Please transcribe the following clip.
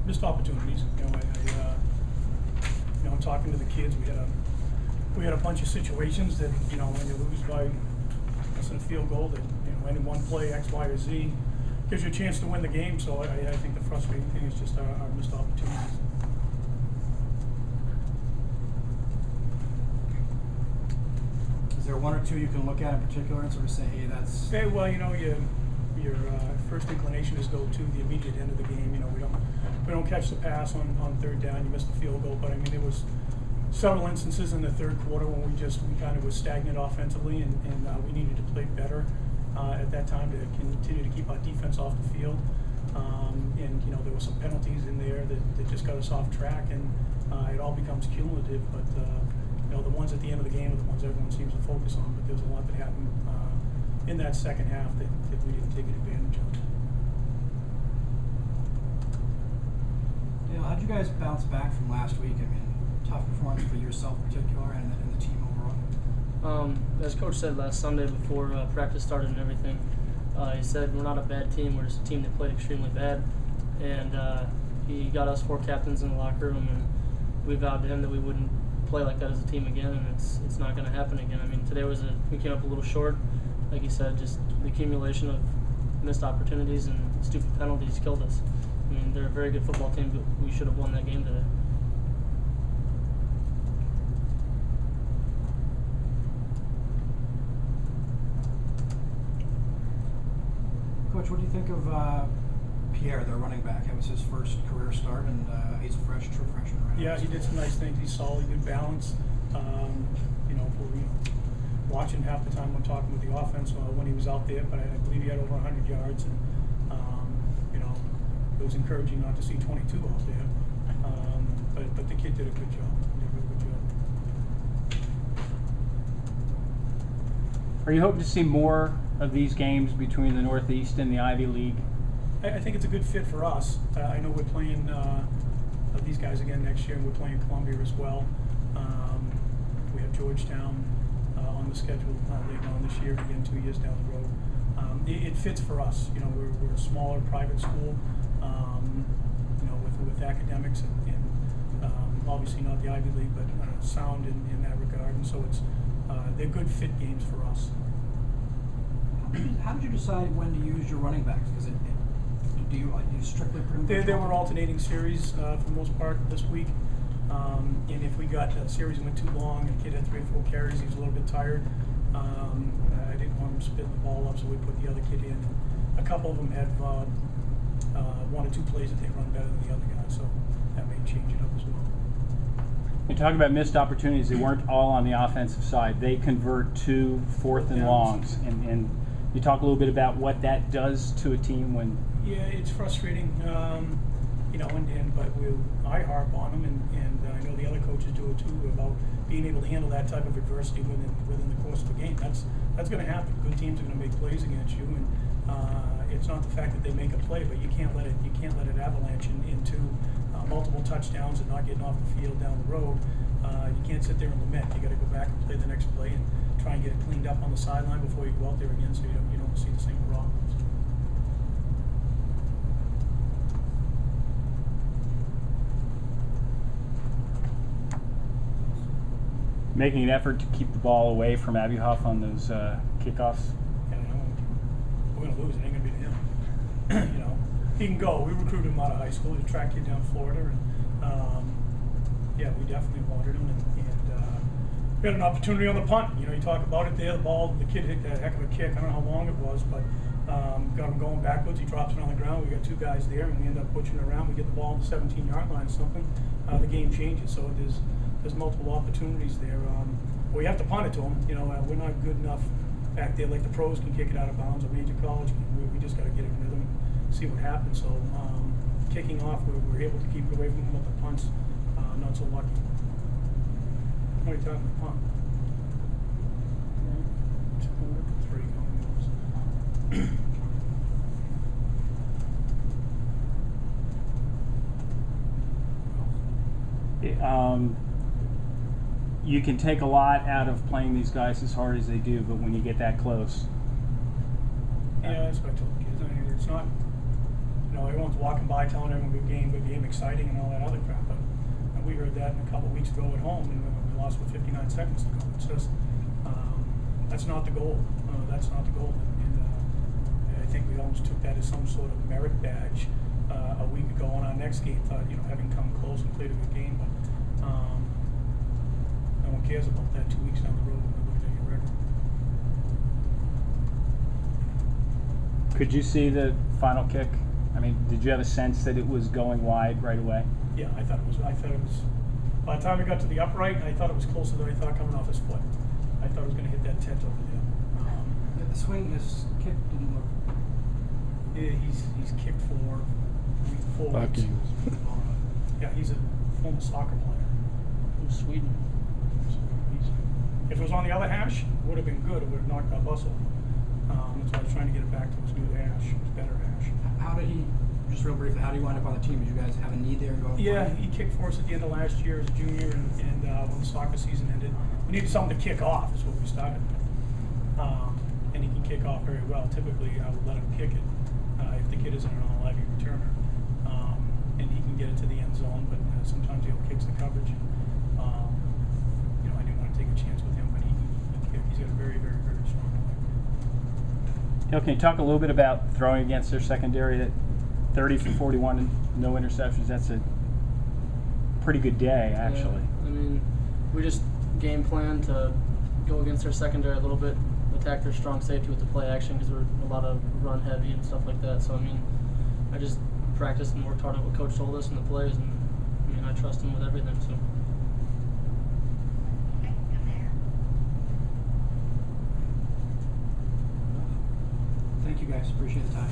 Missed opportunities. I'm talking to the kids. We had a bunch of situations that, when you lose by less than a field goal, that any one play X, Y, or Z gives you a chance to win the game. So I think the frustrating thing is just our missed opportunities. Is there one or two you can look at in particular and sort of say, hey, that's... Hey, well, your first inclination is go to the immediate end of the game. We don't catch the pass on third down. You miss the field goal, but I mean there was several instances in the third quarter when we kind of was stagnant offensively, and we needed to play better at that time to continue to keep our defense off the field. And there were some penalties in there that just got us off track, and it all becomes cumulative. But the ones at the end of the game are the ones everyone seems to focus on. But there's a lot that happened in that second half that we didn't take advantage of. How'd you guys bounce back from last week? I mean, tough performance for yourself in particular and the team overall. As Coach said last Sunday before practice started and everything, he said we're not a bad team, we're just a team that played extremely bad. And he got us 4 captains in the locker room, and we vowed to him that we wouldn't play like that as a team again, and it's not going to happen again. I mean, today we came up a little short. Like you said, just the accumulation of missed opportunities and stupid penalties killed us. I mean, they're a very good football team, but we should have won that game today. Coach, what do you think of Pierre, their running back? It was his first career start, and he's a true freshman, right? Yeah, he did some nice things. He's solid, good balance. Watching half the time when talking with the offense when he was out there, but I believe he had over 100 yards, and it was encouraging not to see 22 out there. But the kid did a good job. Are you hoping to see more of these games between the Northeast and the Ivy League? I think it's a good fit for us. I know we're playing these guys again next year, and we're playing Columbia as well. We have Georgetown on the schedule later on this year, again 2 years down the road. It fits for us. We're a smaller private school, with academics and obviously not the Ivy League, but sound in that regard. And so they're good fit games for us. How did you decide when to use your running backs? Because do you strictly put them? They were alternating series for the most part this week. And if we got a series that went too long and the kid had 3 or 4 carries, he was a little bit tired. I didn't want him spitting the ball up, so we put the other kid in. A couple of them had 1 or 2 plays that they run better than the other guy, so that may change it up as well. You talk about missed opportunities. They weren't all on the offensive side. They convert to 4th and longs, and you talk a little bit about what that does to a team when. Yeah, it's frustrating, but I harp on them, and I know the other coaches do it too, about being able to handle that type of adversity within the course of the game. That's going to happen. Good teams are going to make plays against you, and it's not the fact that they make a play, but you can't let it avalanche into multiple touchdowns and not getting off the field down the road. You can't sit there and lament. You got to go back and play the next play and try and get it cleaned up on the sideline before you go out there again, so you don't see the same problems. Making an effort to keep the ball away from Abuhoff on those kickoffs. We're going to lose. It ain't going to be to him. He can go. We recruited him out of high school. He's a track kid down in Florida, and we definitely wanted him. And we had an opportunity on the punt. You talk about it there. The kid hit a heck of a kick. I don't know how long it was, but got him going backwards. He drops it on the ground. We got 2 guys there, and we end up pushing it around. We get the ball on the 17-yard line or something. The game changes. So there's multiple opportunities there. We have to punt it to them. We're not good enough back there like the pros can kick it out of bounds. A major college can. We just got to get it in rhythm and see what happens. So kicking off, we're able to keep it away from them with the punts. Not so lucky. How many times the punt? 3 coming. You can take a lot out of playing these guys as hard as they do, but when you get that close. Yeah, that's what I told the kids. I mean, it's not, everyone everyone's walking by telling everyone good game, exciting, and all that other crap. But we heard that a couple weeks ago at home, and we lost with 59 seconds to go. It's just that's not the goal. That's not the goal. And I think we almost took that as some sort of merit badge a week ago on our next game. Thought, having come close and played a good game, but no one cares about that 2 weeks down the road when we're looking at your record. Could you see the final kick? I mean, did you have a sense that it was going wide right away? Yeah, I thought it was. By the time it got to the upright, I thought it was closer than I thought coming off his foot. I thought it was going to hit that tent over there. The swing, his kick didn't look. Yeah, he's kicked for 4 5 weeks. games. Yeah, he's a former soccer player. From Sweden. So if it was on the other hash, it would have been good. It would have knocked our bus over. That's why I was trying to get it back to his new hash, his better hash. How did he? Just real briefly, how did he wind up on the team? Did you guys have a need there and go? Yeah, he kicked for us at the end of last year as a junior, and when the soccer season ended, we needed something to kick off. Is what we started with. And he can kick off very well. Typically, I would let him kick it if the kid isn't an all-heavy returner, and he can get it to the end zone. But sometimes he'll kicks the coverage. And, I didn't want to take a chance with him, but he can kick. He's got a very, very, very strong leg. Can you talk a little bit about throwing against their secondary? That 30 for 41 and no interceptions. That's a pretty good day, actually. Yeah, I mean, we just game plan to go against their secondary a little bit, attack their strong safety with the play action because we're a lot of run heavy and stuff like that. So I mean, I just practiced and worked hard at what coach told us in the plays, and I mean, I trust him with everything. So. Thank you guys. Appreciate the time.